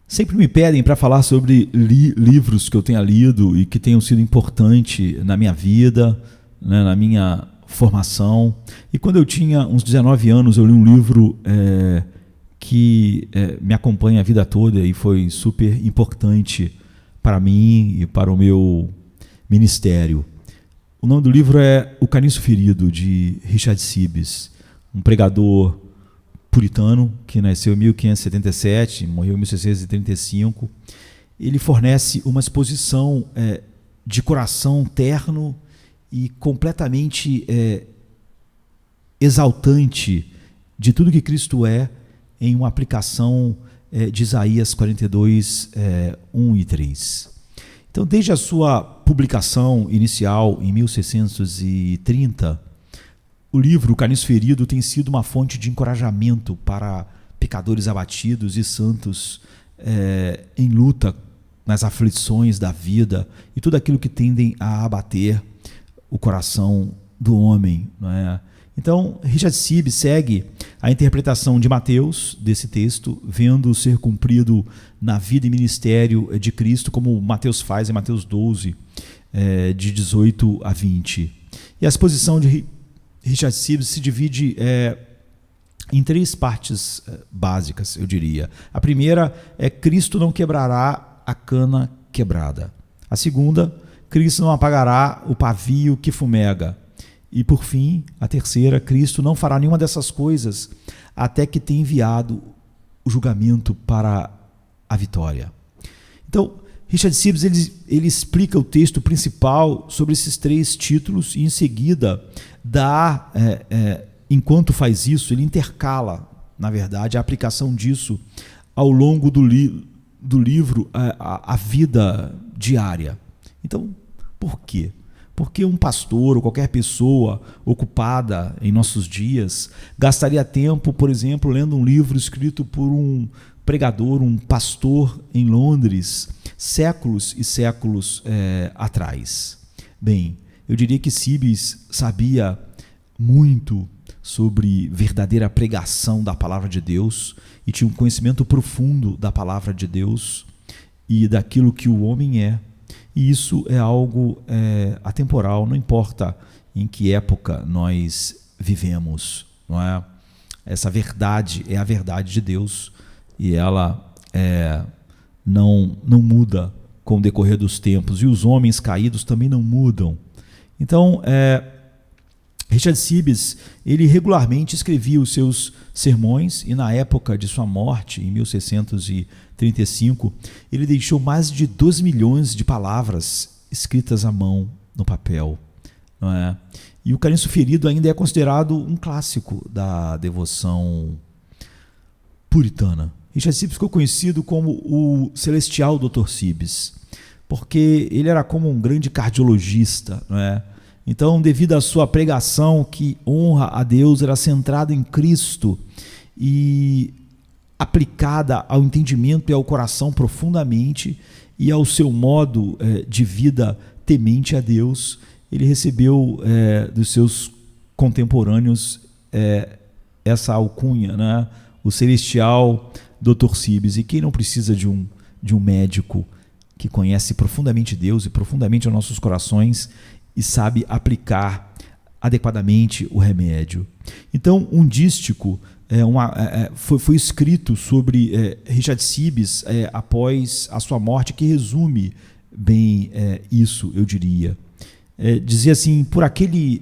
Sempre me pedem para falar sobre livros que eu tenha lido e que tenham sido importantes na minha vida, né, na minha formação. E quando eu tinha uns 19 anos, eu li um livro que me acompanha a vida toda e foi super importante para mim e para o meu ministério. O nome do livro é O Caniço Ferido, de Richard Sibbes, um pregador puritano que nasceu em 1577, morreu em 1635. Ele fornece uma exposição de coração terno e completamente exaltante de tudo que Cristo é, em uma aplicação de Isaías 42, 1 e 3. Então, desde a sua publicação inicial em 1630, o livro O Caniço Ferido tem sido uma fonte de encorajamento para pecadores abatidos e santos em luta nas aflições da vida e tudo aquilo que tendem a abater o coração do homem, não é? Então, Richard Sibbes segue a interpretação de Mateus desse texto, vendo ser cumprido na vida e ministério de Cristo, como Mateus faz em Mateus 12, de 18 a 20. E a exposição de Richard Sibbes se divide em três partes básicas, eu diria. A primeira é Cristo não quebrará a cana quebrada. A segunda, Cristo não apagará o pavio que fumega. E, por fim, a terceira, Cristo não fará nenhuma dessas coisas até que tenha enviado o julgamento para a vitória. Então, Richard Sibbes ele explica o texto principal sobre esses três títulos e, em seguida, enquanto faz isso, ele intercala, na verdade, a aplicação disso ao longo do livro, a vida diária. Então, por quê? Porque um pastor ou qualquer pessoa ocupada em nossos dias gastaria tempo, por exemplo, lendo um livro escrito por um pregador, um pastor em Londres, séculos e séculos atrás? Bem, eu diria que Sibbes sabia muito sobre verdadeira pregação da palavra de Deus e tinha um conhecimento profundo da palavra de Deus e daquilo que o homem é. E isso é algo atemporal, não importa em que época nós vivemos, não é? Essa verdade é a verdade de Deus e ela não muda com o decorrer dos tempos, e os homens caídos também não mudam. Então, Richard Sibbes, ele regularmente escrevia os seus sermões e na época de sua morte, em 1635, ele deixou mais de 12 milhões de palavras escritas à mão no papel, não é? E o Caniço Ferido ainda é considerado um clássico da devoção puritana. Richard Sibbes ficou conhecido como o celestial Dr. Sibbes, porque ele era como um grande cardiologista, não é? Então, devido à sua pregação que honra a Deus, era centrada em Cristo e aplicada ao entendimento e ao coração profundamente e ao seu modo de vida temente a Deus, ele recebeu dos seus contemporâneos essa alcunha, né? O celestial Dr. Sibbes. E quem não precisa de um médico que conhece profundamente Deus e profundamente os nossos corações e sabe aplicar adequadamente o remédio? Então, um dístico foi escrito sobre Richard Sibbes após a sua morte, que resume bem isso, eu diria. Dizia assim: por aquele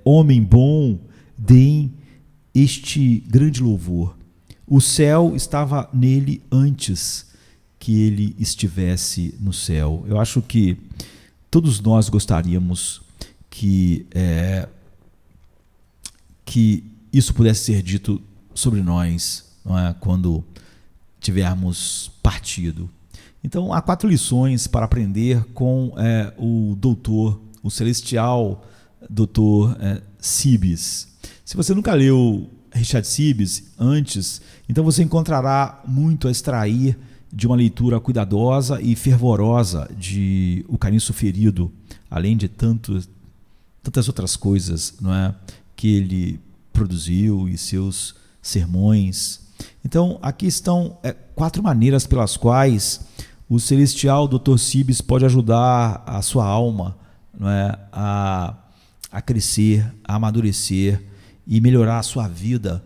homem bom, deem este grande louvor. O céu estava nele antes que ele estivesse no céu. Eu acho que todos nós gostaríamos que isso pudesse ser dito sobre nós, não é? Quando tivermos partido. Então, há 4 lições para aprender com o celestial Dr. Sibbes. Se você nunca leu Richard Sibbes antes, então você encontrará muito a extrair de uma leitura cuidadosa e fervorosa de O Caniço Ferido, além de tantas outras coisas, não é, que ele produziu e seus sermões. Então, aqui estão 4 maneiras pelas quais o celestial Dr. Sibes pode ajudar a sua alma, não é, a crescer, a amadurecer e melhorar a sua vida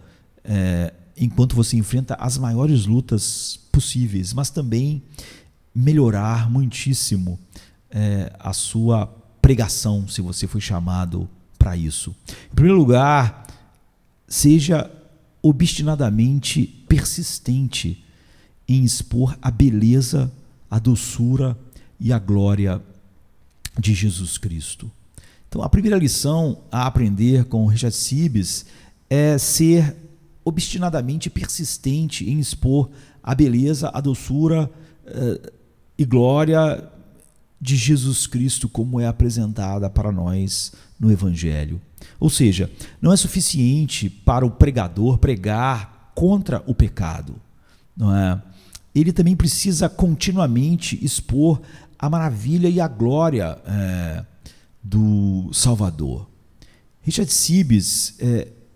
enquanto você enfrenta as maiores lutas possíveis, mas também melhorar muitíssimo a sua pregação, se você foi chamado para isso. Em primeiro lugar, seja obstinadamente persistente em expor a beleza, a doçura e a glória de Jesus Cristo. Então, a primeira lição a aprender com Richard Sibes é ser obstinadamente persistente em expor a beleza, a doçura e glória de Jesus Cristo como é apresentada para nós no Evangelho. Ou seja, não é suficiente para o pregador pregar contra o pecado, não é? Ele também precisa continuamente expor a maravilha e a glória do Salvador. Richard Sibes,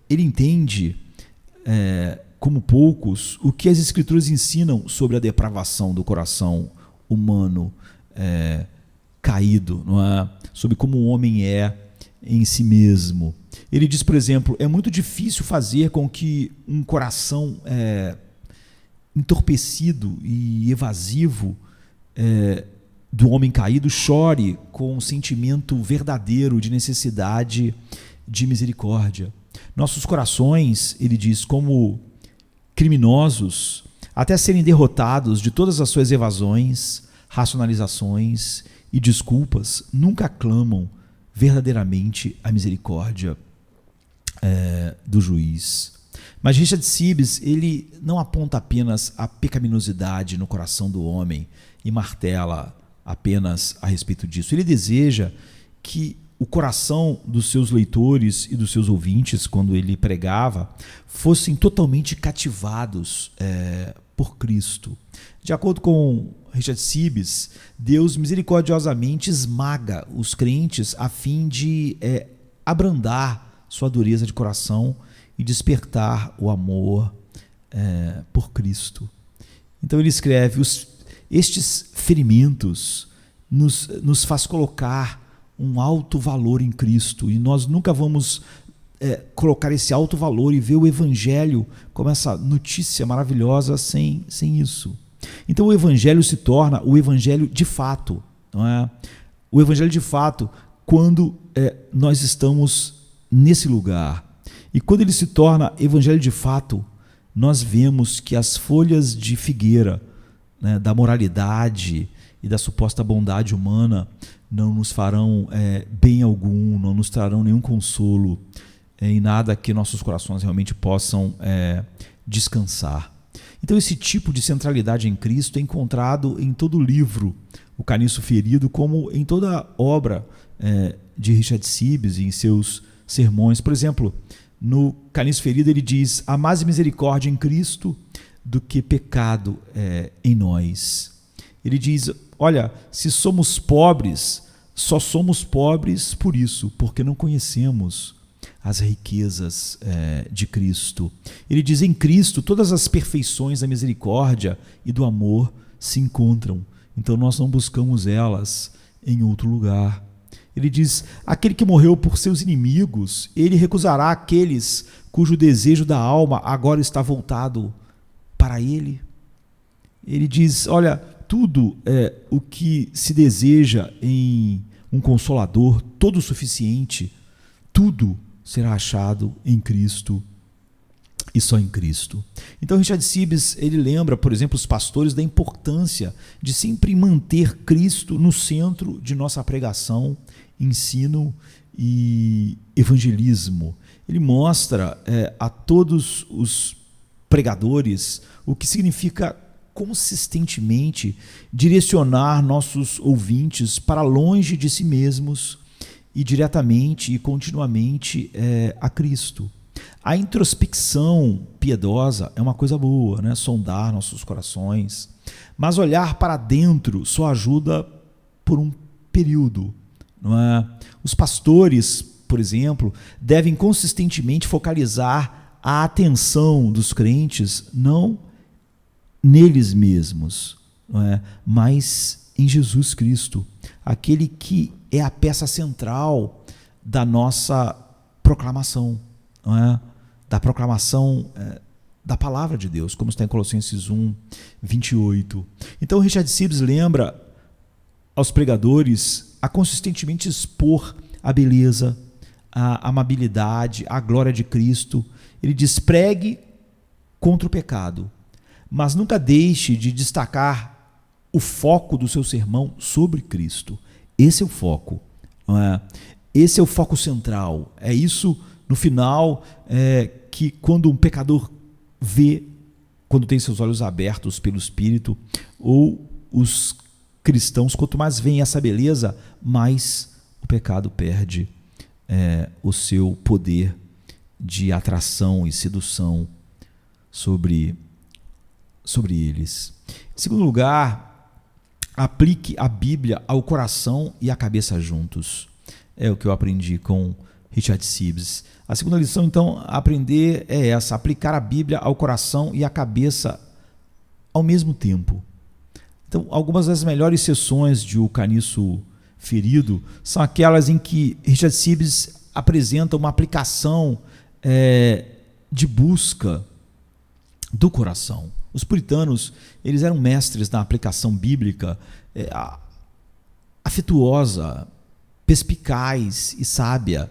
ele entende, como poucos, o que as Escrituras ensinam sobre a depravação do coração humano caído, não é? Sobre como o homem é em si mesmo. Ele diz, por exemplo, é muito difícil fazer com que um coração entorpecido e evasivo do homem caído chore com um sentimento verdadeiro de necessidade de misericórdia. Nossos corações, ele diz, como criminosos, até serem derrotados de todas as suas evasões, racionalizações e desculpas, nunca clamam verdadeiramente a misericórdia do juiz. Mas Richard Sibes, ele não aponta apenas a pecaminosidade no coração do homem e martela apenas a respeito disso. Ele deseja que o coração dos seus leitores e dos seus ouvintes, quando ele pregava, fossem totalmente cativados por Cristo. De acordo com Richard Sibes, Deus misericordiosamente esmaga os crentes a fim de abrandar sua dureza de coração e despertar o amor por Cristo. Então ele escreve, estes ferimentos nos faz colocar um alto valor em Cristo, e nós nunca vamos colocar esse alto valor e ver o Evangelho como essa notícia maravilhosa sem isso. Então o Evangelho se torna o Evangelho de fato, não é? O Evangelho de fato quando nós estamos nesse lugar. E quando ele se torna Evangelho de fato, nós vemos que as folhas de figueira, né, da moralidade e da suposta bondade humana não nos farão bem algum, não nos trarão nenhum consolo em nada que nossos corações realmente possam descansar. Então esse tipo de centralidade em Cristo é encontrado em todo o livro O Caniço Ferido, como em toda a obra de Richard Sibes e em seus sermões. Por exemplo, no Caniço Ferido ele diz: há mais misericórdia em Cristo do que pecado em nós. Ele diz: olha, se somos pobres, só somos pobres por isso, porque não conhecemos as riquezas de Cristo. Ele diz: em Cristo todas as perfeições da misericórdia e do amor se encontram, então nós não buscamos elas em outro lugar. Ele diz: aquele que morreu por seus inimigos, ele recusará aqueles cujo desejo da alma agora está voltado para ele. Ele diz: olha, tudo o que se deseja em um consolador todo suficiente, tudo será achado em Cristo e só em Cristo. Então Richard Sibes, ele lembra, por exemplo, os pastores da importância de sempre manter Cristo no centro de nossa pregação, ensino e evangelismo. Ele mostra a todos os pregadores o que significa consistentemente direcionar nossos ouvintes para longe de si mesmos e diretamente e continuamente a Cristo. A introspecção piedosa é uma coisa boa, né? Sondar nossos corações, mas olhar para dentro só ajuda por um período, não é? Os pastores, por exemplo, devem consistentemente focalizar a atenção dos crentes não neles mesmos, não é? Mas em Jesus Cristo, aquele que é a peça central da nossa proclamação, não é? Da proclamação da palavra de Deus, como está em Colossenses 1, 28. Então, Richard Sibbes lembra aos pregadores a consistentemente expor a beleza, a amabilidade, a glória de Cristo. Ele diz: pregue contra o pecado, mas nunca deixe de destacar o foco do seu sermão sobre Cristo. Esse é o foco, não é? Esse é o foco central. É isso, no final, que quando um pecador vê, quando tem seus olhos abertos pelo Espírito, ou os cristãos, quanto mais veem essa beleza, mais o pecado perde o seu poder de atração e sedução sobre eles. Em segundo lugar, aplique a Bíblia ao coração e à cabeça juntos. É o que eu aprendi com Richard Sibbes. A segunda lição, então, a aprender é essa: aplicar a Bíblia ao coração e à cabeça ao mesmo tempo. Então, algumas das melhores sessões de O Caniço Ferido são aquelas em que Richard Sibbes apresenta uma aplicação de busca do coração. Os puritanos, eles eram mestres na aplicação bíblica afetuosa, perspicaz e sábia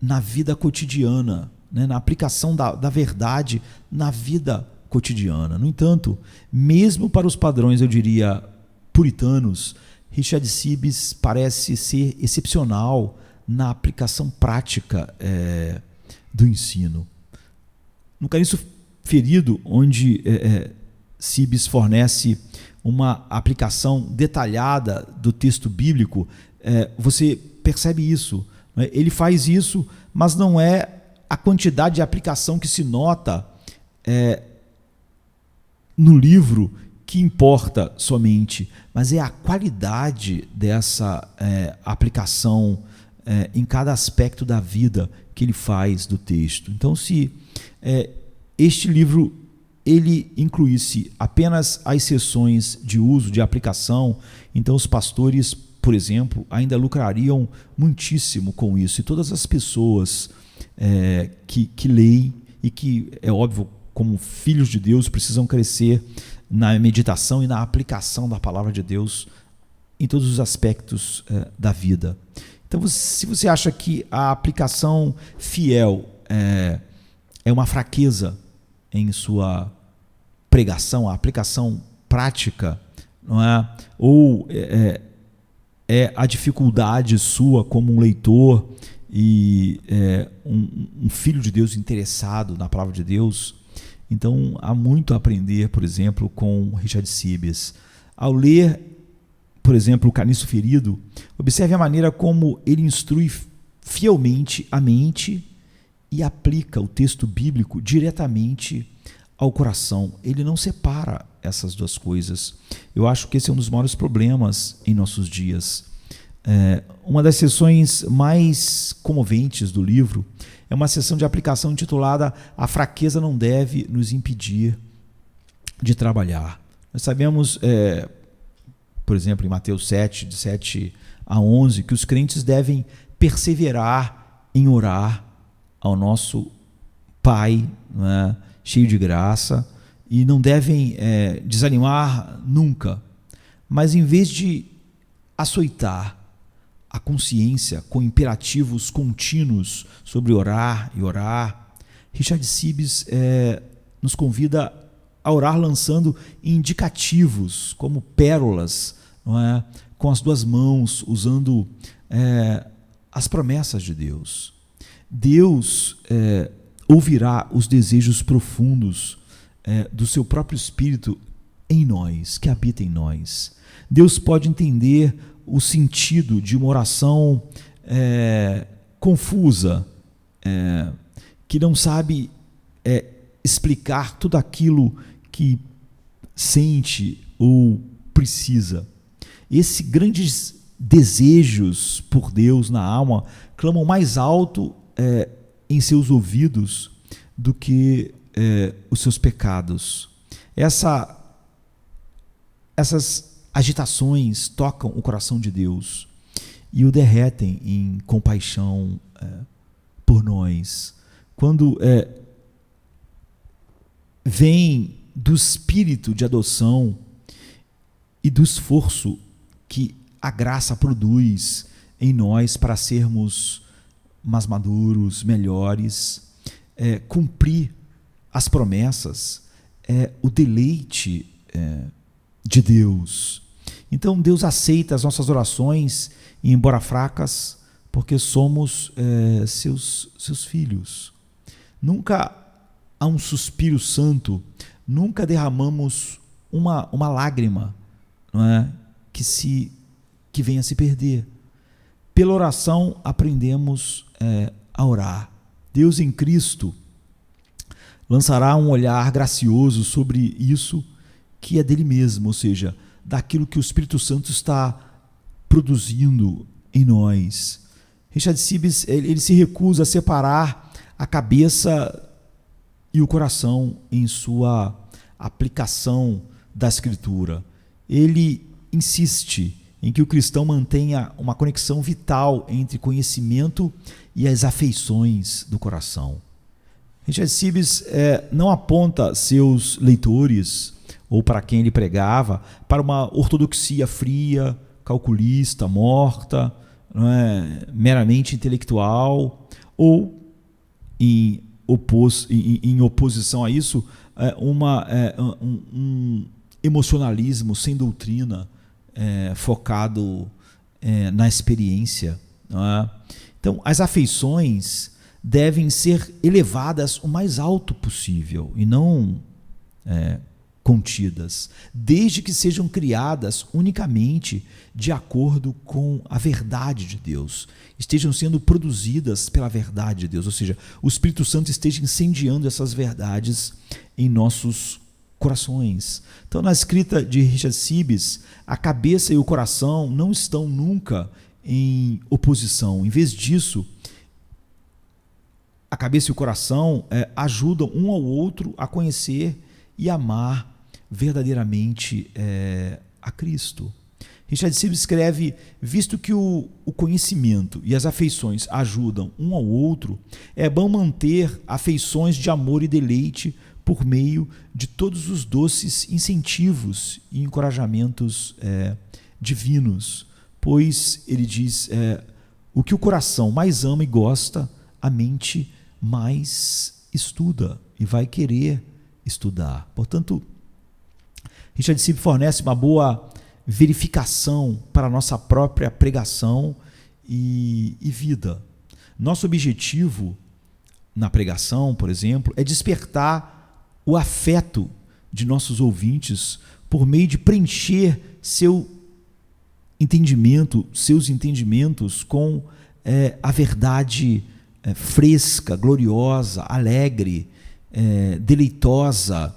na vida cotidiana, né? Na aplicação da verdade na vida cotidiana. No entanto, mesmo para os padrões, eu diria, puritanos, Richard Sibbes parece ser excepcional na aplicação prática do ensino. No Caniço Ferido, onde Sibbes fornece uma aplicação detalhada do texto bíblico, você percebe isso. Né? Ele faz isso, mas não é a quantidade de aplicação que se nota no livro que importa somente, mas é a qualidade dessa aplicação em cada aspecto da vida que ele faz do texto. Então, se este livro ele incluísse apenas as sessões de uso, de aplicação, então os pastores, por exemplo, ainda lucrariam muitíssimo com isso. E todas as pessoas que leem e que, é óbvio, como filhos de Deus, precisam crescer na meditação e na aplicação da palavra de Deus em todos os aspectos da vida. Então, se você acha que a aplicação fiel é uma fraqueza em sua pregação, a aplicação prática, não é? Ou é a dificuldade sua como um leitor e um filho de Deus interessado na palavra de Deus, então há muito a aprender, por exemplo, com Richard Sibbes. Ao ler, por exemplo, O Caniço Ferido, observe a maneira como ele instrui fielmente a mente e aplica o texto bíblico diretamente ao coração. Ele não separa essas duas coisas. Eu acho que esse é um dos maiores problemas em nossos dias. Uma das sessões mais comoventes do livro é uma sessão de aplicação intitulada A Fraqueza Não Deve Nos Impedir de Trabalhar. Nós sabemos, por exemplo, em Mateus 7, de 7 a 11, que os crentes devem perseverar em orar ao nosso Pai, né, cheio de graça, e não devem desanimar nunca. Mas em vez de açoitar a consciência com imperativos contínuos sobre orar e orar, Richard Sibbes nos convida a orar lançando indicativos, como pérolas, não é? Com as duas mãos, usando as promessas de Deus. Deus ouvirá os desejos profundos do seu próprio Espírito em nós, que habita em nós. Deus pode entender o sentido de uma oração confusa, que não sabe explicar tudo aquilo que sente ou precisa. Esses grandes desejos por Deus na alma clamam mais alto em seus ouvidos do que os seus pecados. Essas agitações tocam o coração de Deus e o derretem em compaixão por nós. Quando vem do espírito de adoção e do esforço que a graça produz em nós para sermos mais maduros, melhores, cumprir as promessas, o deleite de Deus. Então Deus aceita as nossas orações, embora fracas, porque somos seus filhos. Nunca há um suspiro santo, nunca derramamos uma lágrima, não é? que venha a se perder. Pela oração aprendemos a orar. Deus em Cristo lançará um olhar gracioso sobre isso que é dele mesmo, ou seja, daquilo que o Espírito Santo está produzindo em nós. Richard Sibbes, ele se recusa a separar a cabeça e o coração em sua aplicação da Escritura. Ele insiste em que o cristão mantenha uma conexão vital entre conhecimento e as afeições do coração. Richard Sibbes não aponta seus leitores, ou para quem ele pregava, para uma ortodoxia fria, calculista, morta, não é, meramente intelectual, ou em oposição a isso, um emocionalismo sem doutrina, focado na experiência. Não é? Então, as afeições devem ser elevadas o mais alto possível e não contidas, desde que sejam criadas unicamente de acordo com a verdade de Deus, estejam sendo produzidas pela verdade de Deus, ou seja, o Espírito Santo esteja incendiando essas verdades em nossos corações. Então, na escrita de Richard Sibbes, a cabeça e o coração não estão nunca em oposição. Em vez disso, a cabeça e o coração ajudam um ao outro a conhecer e amar verdadeiramente a Cristo. Richard Sibbes escreve: visto que o conhecimento e as afeições ajudam um ao outro, é bom manter afeições de amor e deleite por meio de todos os doces incentivos e encorajamentos divinos, pois, ele diz, o que o coração mais ama e gosta, a mente mais estuda e vai querer estudar. Portanto, Richard Sibbes fornece uma boa verificação para a nossa própria pregação e vida. Nosso objetivo na pregação, por exemplo, é despertar o afeto de nossos ouvintes por meio de preencher seus entendimentos com a verdade fresca, gloriosa, alegre, deleitosa,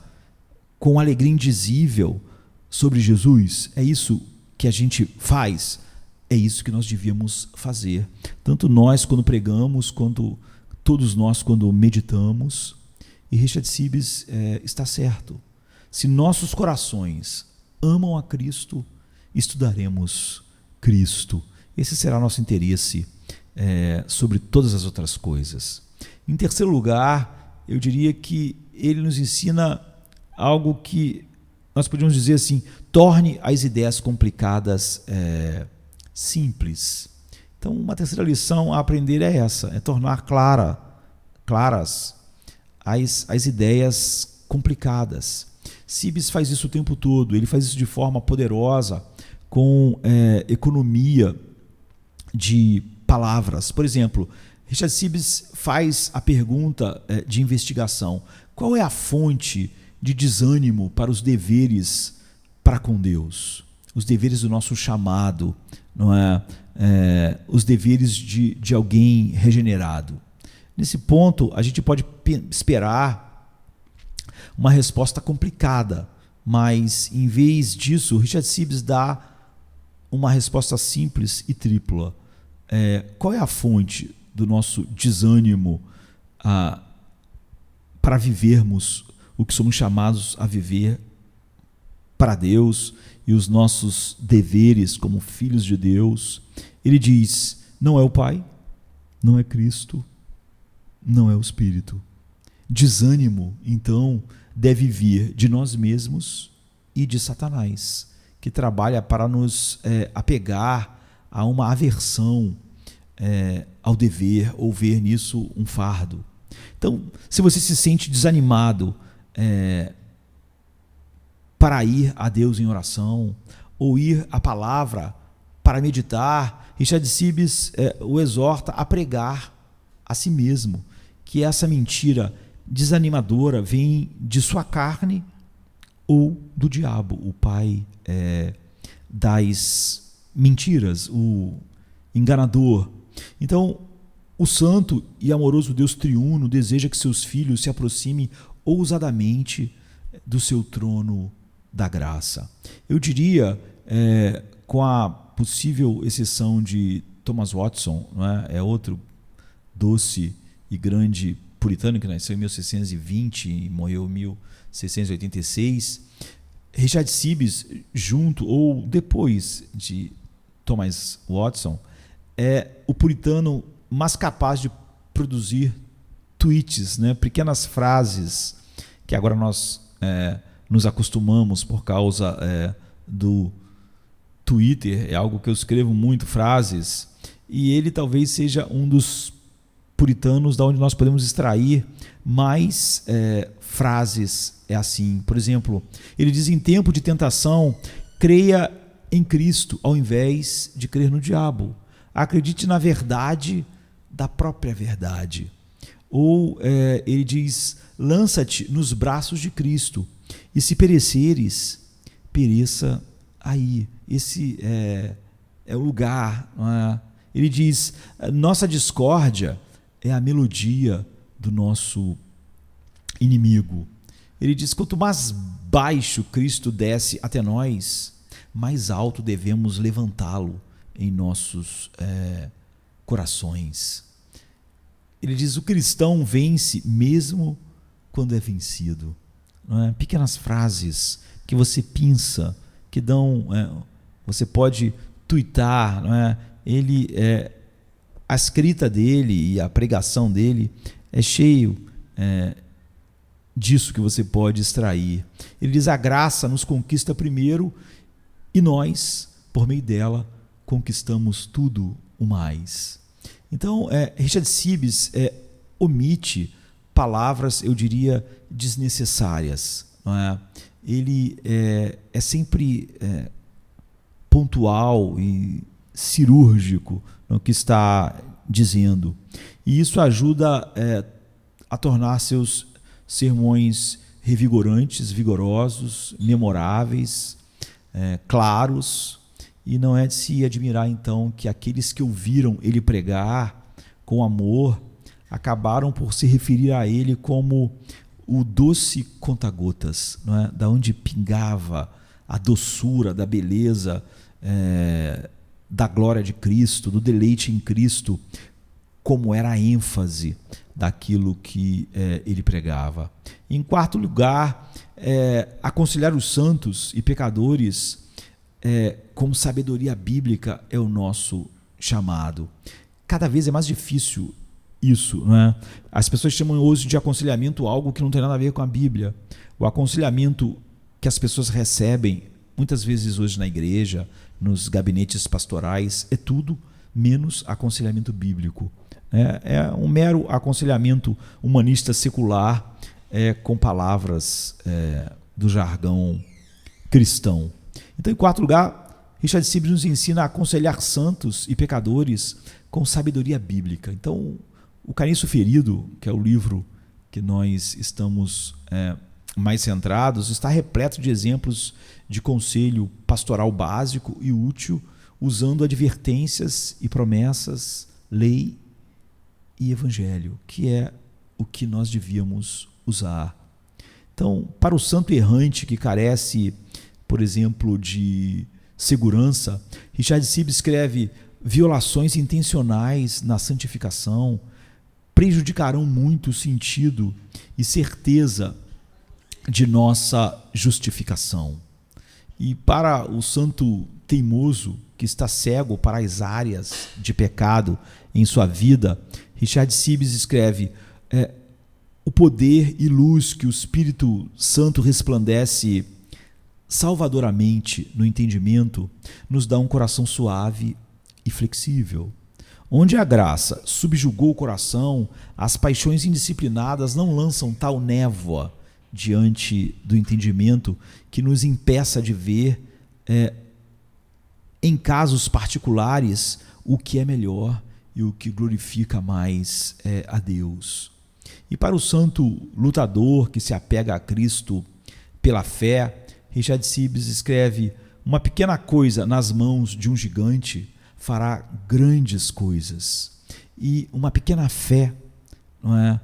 com alegria indizível sobre Jesus. É isso que a gente faz, é isso que nós devíamos fazer. Tanto nós quando pregamos, quanto todos nós quando meditamos. E Richard Sibbes está certo. Se nossos corações amam a Cristo, estudaremos Cristo. Esse será nosso interesse sobre todas as outras coisas. Em terceiro lugar, eu diria que ele nos ensina algo que nós podemos dizer assim: torne as ideias complicadas simples. Então, uma terceira lição a aprender é essa: é tornar claras as ideias complicadas. Sibbes faz isso o tempo todo, ele faz isso de forma poderosa, com economia de palavras. Por exemplo, Richard Sibbes faz a pergunta de investigação: qual é a fonte de desânimo para os deveres para com Deus? Os deveres do nosso chamado, não é? Os deveres de alguém regenerado. Nesse ponto, a gente pode esperar uma resposta complicada, mas, em vez disso, Richard Sibbes dá uma resposta simples e tripla. Qual é a fonte do nosso desânimo para vivermos o que somos chamados a viver para Deus e os nossos deveres como filhos de Deus, ele diz: não é o Pai, não é Cristo, não é o Espírito. Desânimo, então, deve vir de nós mesmos e de Satanás, que trabalha para nos apegar a uma aversão ao dever ou ver nisso um fardo. Então, se você se sente desanimado para ir a Deus em oração, ou ir à palavra para meditar, Richard Sibbes o exorta a pregar a si mesmo, que essa mentira desanimadora vem de sua carne ou do diabo, o pai das mentiras, o enganador. Então, o santo e amoroso Deus triuno deseja que seus filhos se aproximem ousadamente do seu trono da graça. Eu diria, com a possível exceção de Thomas Watson, não é outro doce e grande puritano que nasceu em 1620 e morreu em 1686, Richard Sibbes, junto ou depois de Thomas Watson, é o puritano mais capaz de produzir tweets, pequenas frases que agora nós nos acostumamos por causa do Twitter. É algo que eu escrevo muito, frases, e ele talvez seja um dos puritanos da onde nós podemos extrair mais frases assim. Por exemplo, ele diz: em tempo de tentação, creia em Cristo ao invés de crer no diabo. Acredite na verdade da própria verdade. Ou ele diz: lança-te nos braços de Cristo, e se pereceres, pereça aí. Esse é o lugar. Não é? Ele diz: nossa discórdia é a melodia do nosso inimigo. Ele diz: quanto mais baixo Cristo desce até nós, mais alto devemos levantá-lo em nossos corações. Ele diz: o cristão vence mesmo quando é vencido. Não é? Pequenas frases que você pinça, que dão, você pode tuitar, não é? Ele a escrita dele e a pregação dele é cheio disso que você pode extrair. Ele diz: a graça nos conquista primeiro e nós, por meio dela, conquistamos tudo o mais. Então, Richard Sibbes omite palavras, eu diria, desnecessárias. Não é? Ele é sempre pontual e cirúrgico no que está dizendo. E isso ajuda a tornar seus sermões revigorantes, vigorosos, memoráveis, claros. E não é de se admirar, então, que aqueles que ouviram ele pregar com amor acabaram por se referir a ele como o doce conta-gotas, não é? Da onde pingava a doçura, da beleza, da glória de Cristo, do deleite em Cristo, como era a ênfase daquilo que ele pregava. Em quarto lugar, aconselhar os santos e pecadores com sabedoria bíblica é o nosso chamado. Cada vez é mais difícil isso, né? As pessoas chamam hoje de aconselhamento algo que não tem nada a ver com a Bíblia. O aconselhamento que as pessoas recebem, muitas vezes hoje na igreja, nos gabinetes pastorais, é tudo menos aconselhamento bíblico. É um mero aconselhamento humanista secular, com palavras do jargão cristão. Então, em quarto lugar, Richard Sibbes nos ensina a aconselhar santos e pecadores com sabedoria bíblica. Então, o Caniço Ferido, que é o livro que nós estamos mais centrados, está repleto de exemplos de conselho pastoral básico e útil, usando advertências e promessas, lei e evangelho, que é o que nós devíamos usar. Então, para o santo errante que carece, por exemplo, de segurança, Richard Sibbes escreve: violações intencionais na santificação, prejudicarão muito o sentido e certeza de nossa justificação. E para o santo teimoso que está cego para as áreas de pecado em sua vida, Richard Sibbes escreve: o poder e luz que o Espírito Santo resplandece salvadoramente no entendimento nos dá um coração suave e flexível. Onde a graça subjugou o coração, as paixões indisciplinadas não lançam tal névoa diante do entendimento que nos impeça de ver, em casos particulares, o que é melhor e o que glorifica mais a Deus. E para o santo lutador que se apega a Cristo pela fé, Richard Sibbes escreve: uma pequena coisa nas mãos de um gigante fará grandes coisas. E uma pequena fé, não é,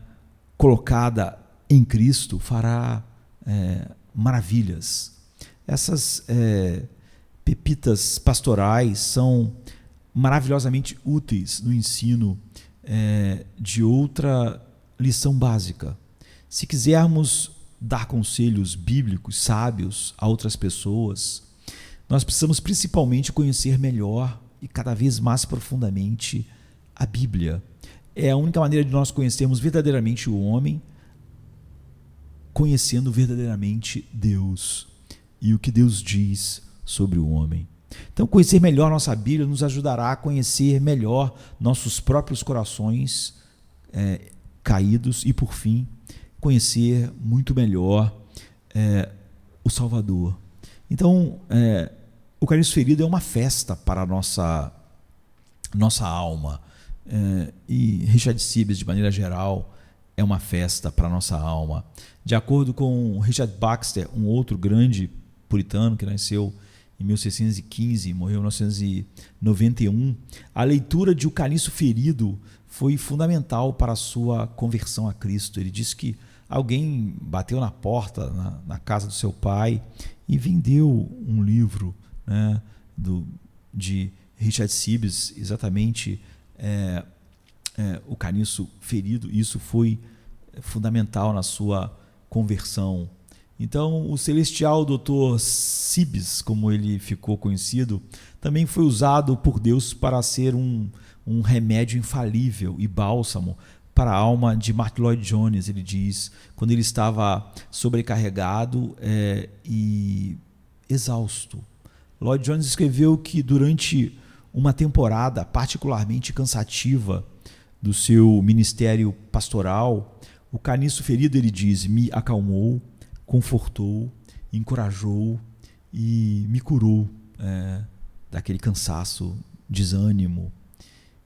colocada em Cristo fará maravilhas. Essas pepitas pastorais são maravilhosamente úteis no ensino de outra lição básica. Se quisermos dar conselhos bíblicos sábios a outras pessoas, nós precisamos principalmente conhecer melhor e cada vez mais profundamente a Bíblia. É a única maneira de nós conhecermos verdadeiramente o homem, conhecendo verdadeiramente Deus e o que Deus diz sobre o homem. Então, conhecer melhor nossa Bíblia nos ajudará a conhecer melhor nossos próprios corações caídos e, por fim, conhecer muito melhor o Salvador. Então, o Carniço Ferido é uma festa para a nossa alma. E Richard Sibbes, de maneira geral, é uma festa para a nossa alma. De acordo com Richard Baxter, um outro grande puritano que nasceu em 1615 e morreu em 1991, a leitura de O Carniço Ferido foi fundamental para a sua conversão a Cristo. Ele disse que alguém bateu na porta, na casa do seu pai, e vendeu um livro, né, de Richard Sibbes, exatamente O Carniço Ferido. Isso foi fundamental na sua conversão. Então, o celestial Dr. Sibbes, como ele ficou conhecido, também foi usado por Deus para ser um remédio infalível e bálsamo para a alma de Martyn Lloyd-Jones. Ele diz, quando ele estava sobrecarregado e exausto. Lloyd-Jones escreveu que durante uma temporada particularmente cansativa do seu ministério pastoral, o Carniço Ferido, ele diz, me acalmou, confortou, encorajou e me curou daquele cansaço, desânimo.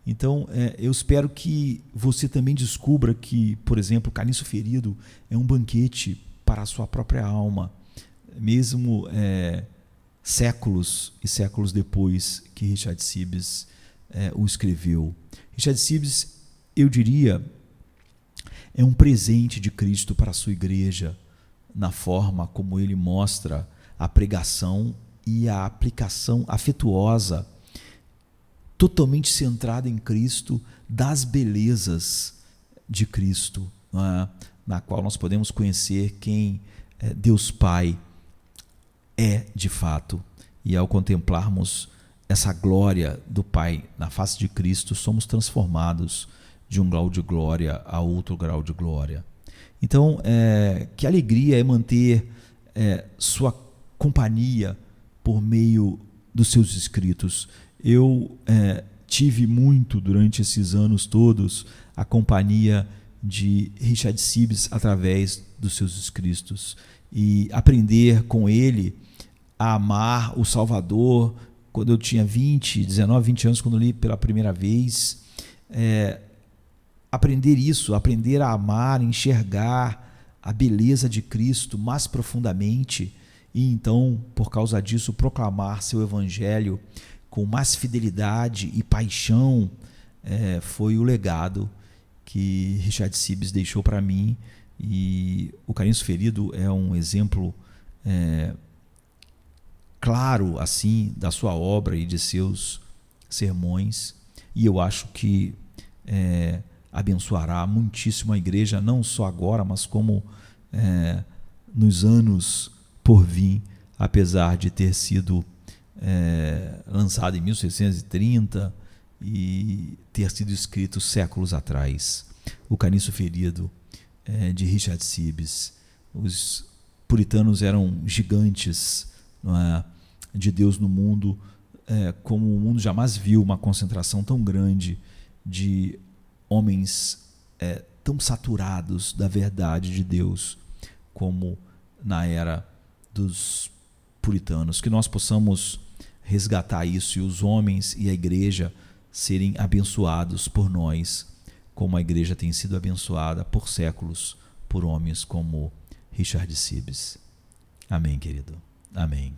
Então, eu espero que você também descubra que, por exemplo, o Carniço Ferido é um banquete para a sua própria alma, mesmo séculos e séculos depois que Richard Sibbes o escreveu. Richard Sibbes, eu diria, é um presente de Cristo para a sua igreja, na forma como ele mostra a pregação e a aplicação afetuosa, totalmente centrada em Cristo, das belezas de Cristo, na qual nós podemos conhecer quem Deus Pai é de fato. E ao contemplarmos essa glória do Pai na face de Cristo, somos transformados de um grau de glória a outro grau de glória. Então, que alegria é manter sua companhia por meio dos seus escritos. Eu tive muito, durante esses anos todos, a companhia de Richard Sibbes através dos seus escritos. E aprender com ele a amar o Salvador, quando eu tinha 19, 20 anos, quando eu li pela primeira vez, aprender a amar, enxergar a beleza de Cristo mais profundamente e então, por causa disso, proclamar seu evangelho com mais fidelidade e paixão, foi o legado que Richard Sibbes deixou para mim. E o Carniço Ferido é um exemplo claro assim da sua obra e de seus sermões, e eu acho que abençoará muitíssimo a igreja, não só agora, mas como nos anos por vir, apesar de ter sido lançado em 1630 e ter sido escrito séculos atrás. O Caniço Ferido, de Richard Sibbes. Os puritanos eram gigantes, não é, de Deus no mundo, como o mundo jamais viu uma concentração tão grande de homens tão saturados da verdade de Deus como na era dos puritanos. Que nós possamos resgatar isso e os homens e a igreja serem abençoados por nós, como a igreja tem sido abençoada por séculos por homens como Richard Sibbes. Amém, querido. Amém.